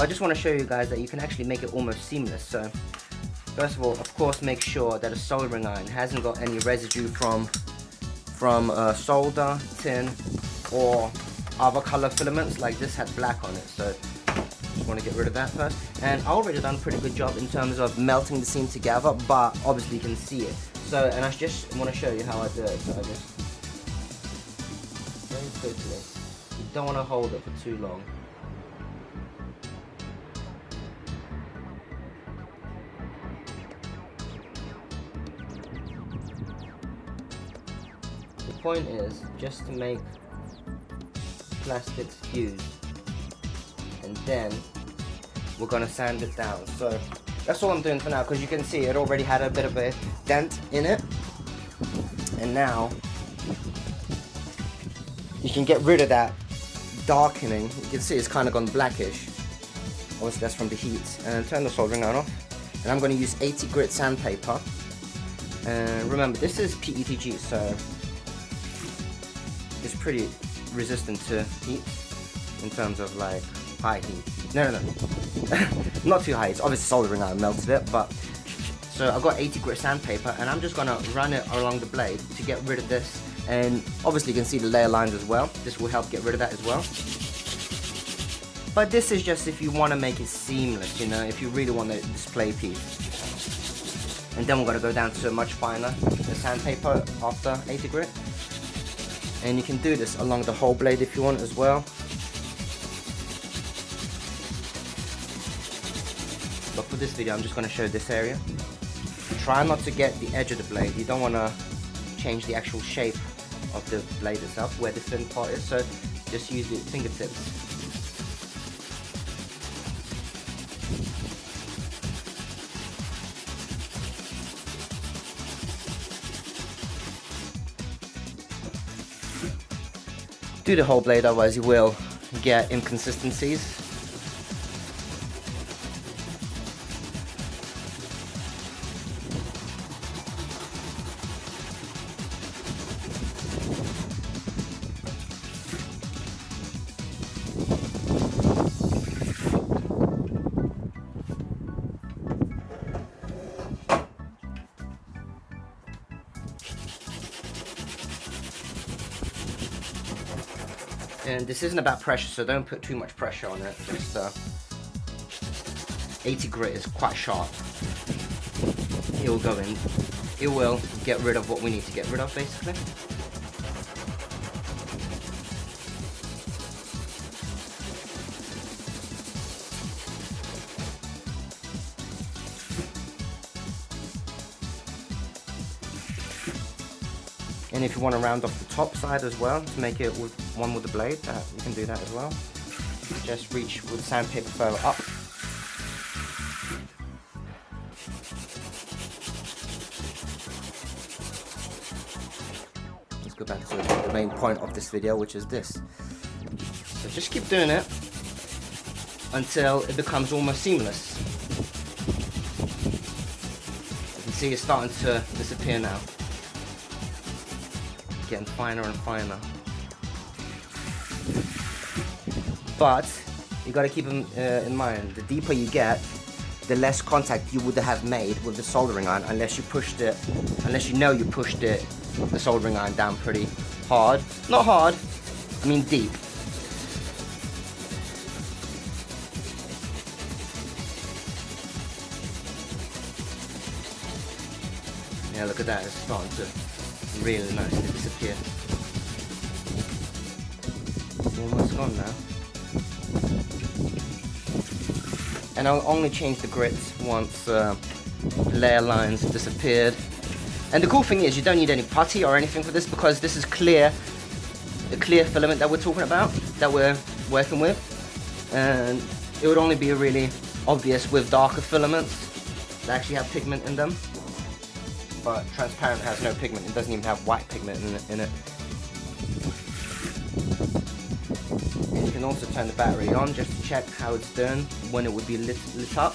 But I just want to show you guys that you can actually make it almost seamless. So first of all, of course, make sure that a soldering iron hasn't got any residue from solder, tin, or other color filaments. Like this had black on it, so just want to get rid of that first. And I already done a pretty good job in terms of melting the seam together, but obviously you can see it. So, and I just want to show you how I do it. So I just very quickly. You don't want to hold it for too long. The point is just to make plastics fuse, and then we're gonna sand it down. So that's all I'm doing for now, because you can see it already had a bit of a dent in it, and now you can get rid of that darkening. You can see it's kind of gone blackish. Obviously that's from the heat. And turn the soldering iron off, and I'm going to use 80 grit sandpaper. And remember, this is PETG, so it's pretty resistant to heat in terms of like high heat. No, not too high. It's obviously soldering iron melted it, but so I've got 80 grit sandpaper, and I'm just gonna run it along the blade to get rid of this. And obviously you can see the layer lines as well. This will help get rid of that as well. But this is just if you want to make it seamless, you know, if you really want a display piece. And then we're gonna go down to a much finer sandpaper after 80 grit. And you can do this along the whole blade if you want as well. But for this video, I'm just going to show this area. Try not to get the edge of the blade. You don't want to change the actual shape of the blade itself, where the thin part is. So just use your fingertips. Do the whole blade, otherwise you will get inconsistencies. And this isn't about pressure, so don't put too much pressure on it. Just 80 grit is quite sharp. It will go in. It will get rid of what we need to get rid of, basically. And if you want to round off the top side as well, to make it with one with the blade, you can do that as well. Just reach with sandpaper further up. Let's go back to the main point of this video, which is this. So just keep doing it until it becomes almost seamless. You can see it's starting to disappear now. Getting finer and finer. But you got to keep in mind, the deeper you get, the less contact you would have made with the soldering iron, unless you pushed it, unless you know you pushed it, the soldering iron down pretty hard. Not hard, I mean deep. Yeah, look at that, it's starting to really nicely disappear. It's almost gone now. And I'll only change the grits once layer lines have disappeared. And the cool thing is, you don't need any putty or anything for this, because this is clear, the clear filament that we're talking about, that we're working with. And it would only be really obvious with darker filaments that actually have pigment in them. But transparent has no pigment, it doesn't even have white pigment in it. And you can also turn the battery on just to check how it's doing when it would be lit up,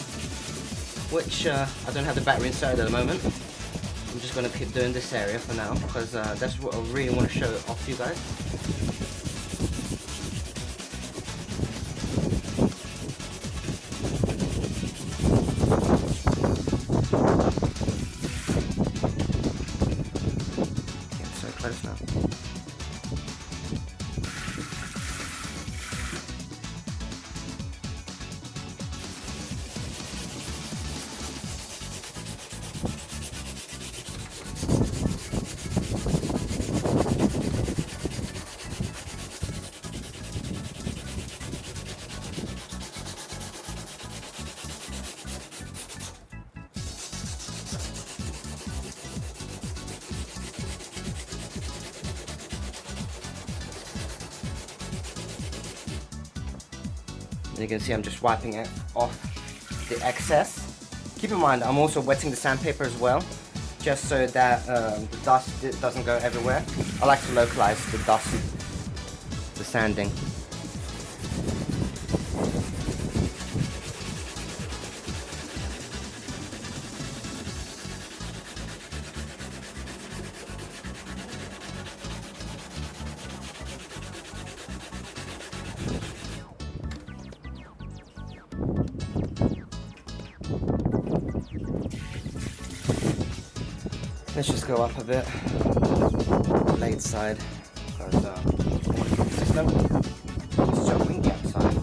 which I don't have the battery inside at the moment. I'm just going to keep doing this area for now, because that's what I really want to show off to you guys. And you can see I'm just wiping it off the excess. Keep in mind, I'm also wetting the sandpaper as well, just so that the dust doesn't go everywhere. I like to localize the dust, the sanding. Let's just go up a bit, blade side, because I want to keep the system so we can get outside.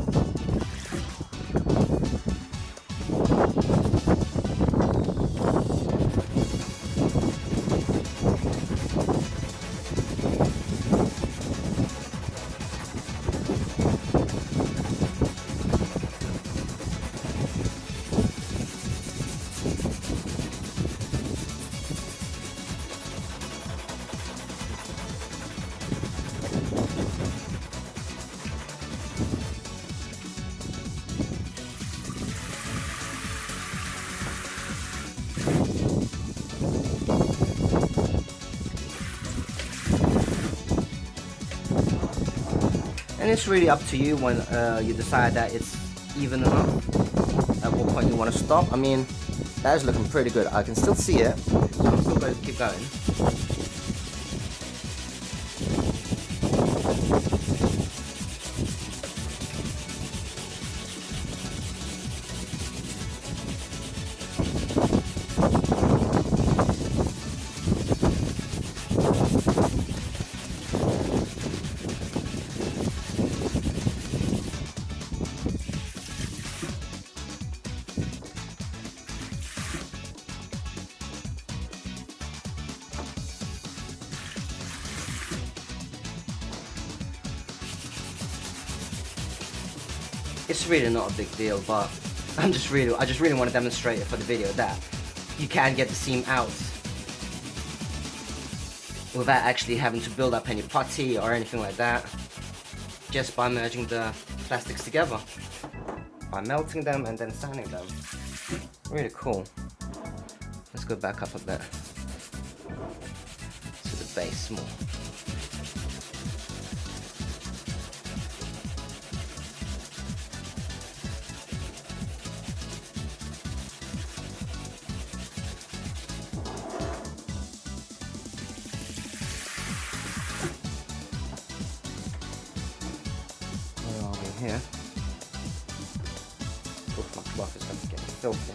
And it's really up to you when you decide that it's even enough, at what point you want to stop. I mean, that is looking pretty good. I can still see it, so I'm still going to keep going. It's really not a big deal, but I just really want to demonstrate it for the video that you can get the seam out without actually having to build up any putty or anything like that, just by merging the plastics together, by melting them and then sanding them. Really cool. Let's go back up a bit to the base more. Here. Oof, my cloth is going to get filthy.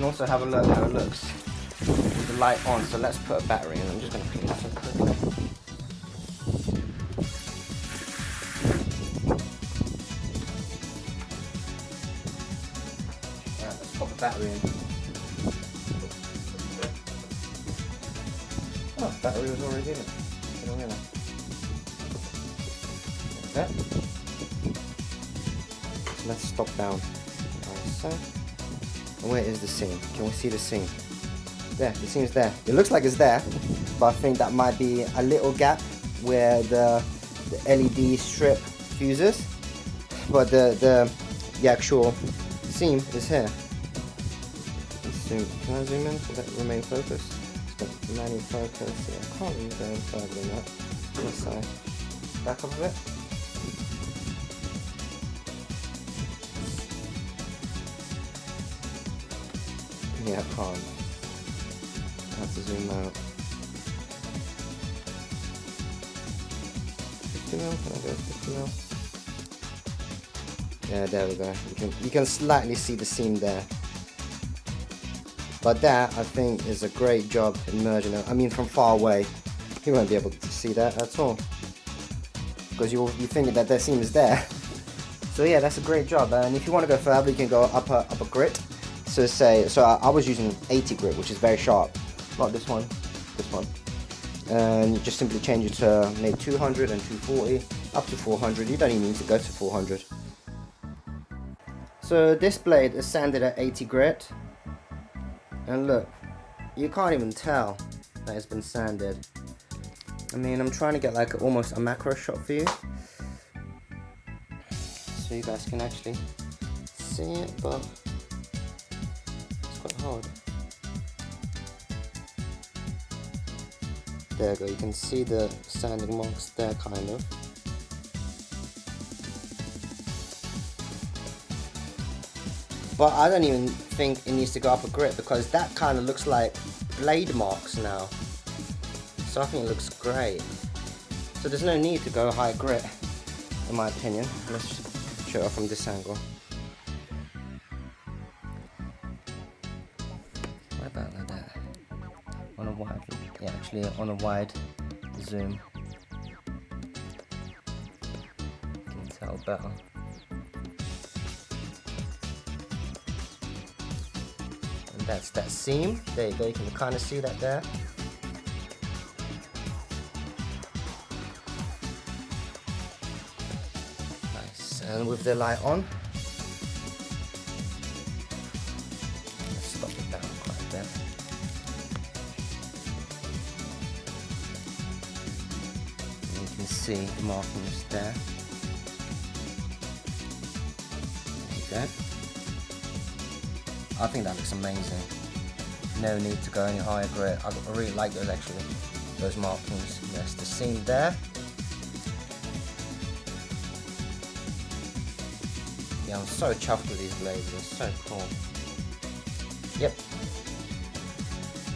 Also have a look how it looks with the light on. So let's put a battery in. I'm just going to clean this up quickly. Alright, let's pop the battery in. Oh, battery was already in it. Like that. So let's stop down. Like so. Where is the seam? Can we see the seam? There, the seam's there. It looks like it's there, but I think that might be a little gap where the LED strip fuses. But the actual seam is here. Can I zoom in so that remain focused? Manual focus. Yeah, I can't really go any further than that. This side. Back up a bit. Yeah, I can't. I have to zoom out. 50 mil? Can I go 50 mil? Yeah, there we go. You can slightly see the seam there. But that, I think, is a great job in merging it. I mean, from far away, you won't be able to see that at all. Because you think that seam is there. So yeah, that's a great job. And if you want to go further, you can go up a grit. So I was using 80 grit, which is very sharp. Not this one, this one. And you just simply change it to maybe 200 and 240, up to 400. You don't even need to go to 400. So this blade is sanded at 80 grit. And look, you can't even tell that it's been sanded. I mean, I'm trying to get like almost a macro shot for you, so you guys can actually see it, but it's quite hard. There you go, you can see the sanding marks there, kind of. But I don't even think it needs to go up a grit, because that kind of looks like blade marks now. So I think it looks great. So there's no need to go high grit, in my opinion. Let's just show it from this angle. What about like that? On a wide, yeah, actually on a wide zoom. You can tell better. And that's that seam. There you go, you can kind of see that there. And with the light on, let's stop it down quite a bit. And you can see the markings there. There you go. I think that looks amazing. No need to go any higher grit. I really like those actually, those markings. There's the seam there. Yeah, I'm so chuffed with these blades, they're so cool. Yep,